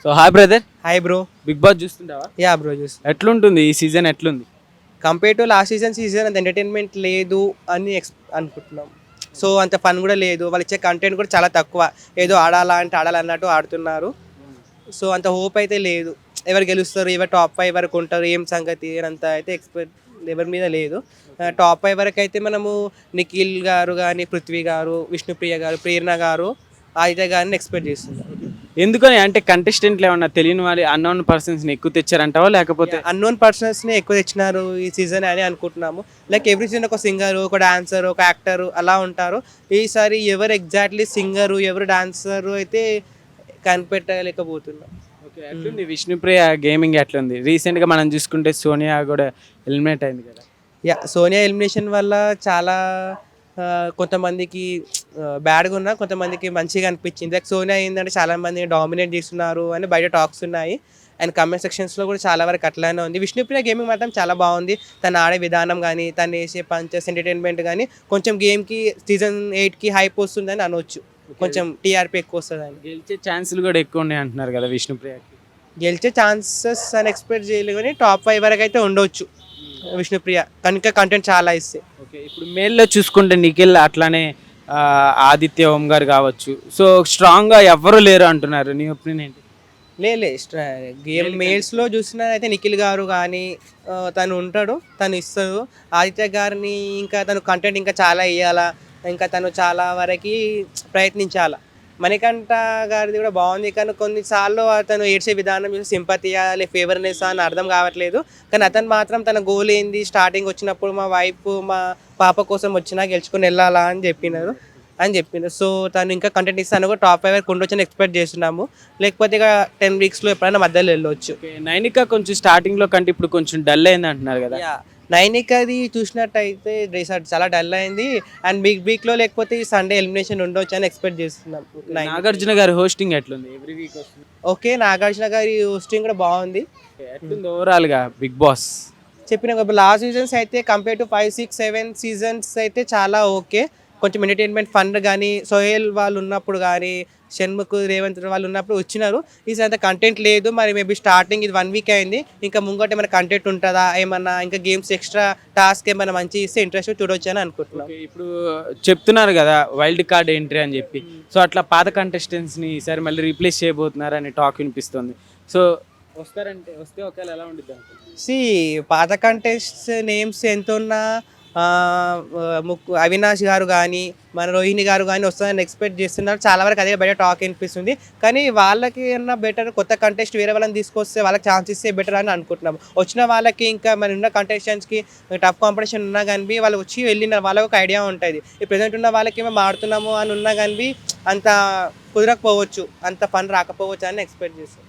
So hi brother, hi bro. Bigg Boss చూస్తుంటావా? Yeah bro చూసి ఎట్లుంటుంది ఈ సీజన్, ఎట్లుంది? కంపేర్ టు లాస్ట్ సీజన్ అంత ఎంటర్టైన్మెంట్ లేదు అని అనుకుంటున్నాం. సో అంత ఫన్ కూడా లేదు, వాళ్ళు ఇచ్చే కంటెంట్ కూడా చాలా తక్కువ. ఏదో ఆడాలా అంటే ఆడాలన్నట్టు ఆడుతున్నారు. సో అంత హోప్ అయితే లేదు. ఎవరు గెలుస్తారు, ఎవరు టాప్ 5 వరకు ఉంటారు, ఏం సంగతి అంత అయితే ఎక్స్పెక్ట్ ఎవరి మీద లేదు. టాప్ 5 వరకు అయితే మనము నిఖిల్ గారు కానీ, పృథ్వీ గారు, విష్ణుప్రియ గారు, ప్రేరణ గారు, ఆదిత్య గారిని ఎక్స్పెక్ట్ చేస్తున్నారు. ఎందుకని అంటే కంటెస్టెంట్లు ఏమన్నా తెలియని వాళ్ళు అన్నోన్ పర్సన్స్ని ఎక్కువ తెచ్చారంటావా, లేకపోతే అన్నోన్ పర్సన్స్ని ఎక్కువ తెచ్చినారు ఈ సీజన్ అని అనుకుంటున్నాము. లైక్ ఎవ్రీ సీజన్ ఒక సింగర్, ఒక డాన్సర్, ఒక యాక్టర్ అలా ఉంటారు. ఈసారి ఎవరు ఎగ్జాక్ట్లీ సింగరు, ఎవరు డాన్సరు అయితే కనిపెట్టలేకపోతున్నాం. ఓకే, ఎట్లుంది విష్ణుప్రియ గేమింగ్, ఎట్లుంది? రీసెంట్గా మనం చూసుకుంటే సోనియా కూడా ఎలిమినేట్ అయింది కదా. యా, సోనియా ఎలిమినేషన్ వల్ల చాలా కొంతమందికి బ్యాడ్గా ఉన్నా, కొంతమందికి మంచిగా అనిపించింది. లైక్ సోనియా ఏంటంటే చాలా మంది డామినేట్ చేస్తున్నారు అని బయట టాక్స్ ఉన్నాయి. అండ్ కమెంట్ సెక్షన్స్లో కూడా చాలా వరకు అట్లానే ఉంది. విష్ణుప్రియ గేమింగ్ మాత్రం చాలా బాగుంది. తను ఆడే విధానం కానీ, తను వేసే పంచెస్, ఎంటర్టైన్మెంట్ కానీ కొంచెం గేమ్కి సీజన్ 8కి హైప్ వస్తుందని అనొచ్చు. కొంచెం టీఆర్పీ ఎక్కువ వస్తుందని. గెలిచే ఛాన్సులు కూడా ఎక్కువ ఉన్నాయి అంటున్నారు కదా విష్ణుప్రియకి. గెలిచే ఛాన్సెస్ అని ఎక్స్పెక్ట్ చేయలేదు, కానీ టాప్ 5 వరకు అయితే ఉండొచ్చు విష్ణుప్రియ కనుక కంటెంట్ చాలా ఇస్తే. ఓకే, ఇప్పుడు మేల్లో చూసుకుంటే నిఖిల్, అట్లానే ఆదిత్య ఓం గారు కావచ్చు. సో స్ట్రాంగ్గా ఎవ్వరూ లేరు అంటున్నారు, నీ ఒపీనియన్ ఏంటి? లే గేమ్ మేల్స్లో చూసినైతే నిఖిల్ గారు కానీ తను ఉంటాడు, తను ఇస్తాడు. ఆదిత్య గారిని ఇంకా తను కంటెంట్ ఇంకా చాలా ఇవ్వాలా, ఇంకా తను చాలా వరకు ప్రయత్నించాలా. మణికంఠ గారిది కూడా బాగుంది, కానీ కొన్నిసార్లు అతను ఏడ్చే విధానం చూసి సింపతియా లే ఫేవర్నెస్ అని అర్థం కావట్లేదు. కానీ అతను మాత్రం తన గోల్ ఏంది, స్టార్టింగ్ వచ్చినప్పుడు మా వైఫ్, మా పాప కోసం వచ్చినా గెలుచుకొని వెళ్ళాలా అని చెప్పినారు. సో తను ఇంకా కంటెంట్ ఇస్తాను కూడా టాప్ 5 వరకు ఉండొచ్చు అని ఎక్స్పెక్ట్ చేస్తున్నాము. లేకపోతే ఇక 10 వీక్స్లో ఎప్పుడైనా మధ్యలో వెళ్ళొచ్చు. నైనిక కొంచెం స్టార్టింగ్లో కంటే ఇప్పుడు కొంచెం డల్ అయింది అంటున్నారు కదా. నైనికది చూసినట్టయితే చాలా డల్ అయింది. అండ్ బిగ్ వీక్లో లేకపోతే ఈ సండే ఎలిమినేషన్ ఉండొచ్చు అని ఎక్స్పెక్ట్ చేస్తున్నాం. నాగార్జున గారి హోస్టింగ్ ఎట్లుంది? ఎవ్రీ వీక్ వస్తుంది. ఓకే, నాగార్జున గారి హోస్టింగ్ కూడా బాగుంది. ఎట్లుంది ఓవరాల్గా బిగ్ బాస్? చెప్పిన లాస్ట్ సీజన్స్ అయితే కంపేర్ టు 5, 6, 7 సీజన్స్ అయితే చాలా ఓకే. కొంచెం ఎంటర్టైన్మెంట్ ఫండ్ కానీ, సోహెల్ వాళ్ళు ఉన్నప్పుడు కానీ, షణ్ముఖ్, రేవంత్ వాళ్ళు ఉన్నప్పుడు వచ్చినారు. ఈసారి అంత కంటెంట్ లేదు. మరి మేబీ స్టార్టింగ్ ఇది 1 వీక్ అయింది, ఇంకా ముంగట ఏమైనా కంటెంట్ ఉంటుందా, ఏమన్నా ఇంకా గేమ్స్ ఎక్స్ట్రా టాస్క్ ఏమైనా మంచి ఇస్తే ఇంట్రెస్ట్ చూడొచ్చు అని అనుకుంటున్నాం. ఇప్పుడు చెప్తున్నారు కదా వైల్డ్ కార్డ్ ఎంట్రీ అని చెప్పి. సో అట్లా పాత కంటెస్టెంట్స్ని ఈసారి మళ్ళీ రీప్లేస్ చేయబోతున్నారు అని టాక్ వినిపిస్తుంది. సో వస్తే ఒకవేళ ఎలా ఉంటుంది? పాత కంటెస్ట్ నేమ్స్ ఎంత ఉన్నా అవినాష్ గారు కానీ, మన రోహిణి గారు కానీ వస్తుందని ఎక్స్పెక్ట్ చేస్తున్నారు. చాలా వరకు అదే బయట టాక్ అనిపిస్తుంది. కానీ వాళ్ళకి ఏమన్నా బెటర్, కొత్త కంటెస్ట్ వేరే వాళ్ళని తీసుకొస్తే వాళ్ళకి ఛాన్స్ ఇస్తే బెటర్ అని అనుకుంటున్నాము. వచ్చిన వాళ్ళకి ఇంకా మన ఉన్న కంటెస్టెంట్స్కి టఫ్ కాంపిటీషన్ ఉన్నా కానీ వాళ్ళు వచ్చి వెళ్ళిన వాళ్ళకి ఒక ఐడియా ఉంటుంది. ఈ ప్రజెంట్ ఉన్న వాళ్ళకి ఏమో ఆడుతున్నాము అని ఉన్నా కానీ అంత కుదరకపోవచ్చు, అంత ఫన్ రాకపోవచ్చు అని ఎక్స్పెక్ట్ చేస్తాం.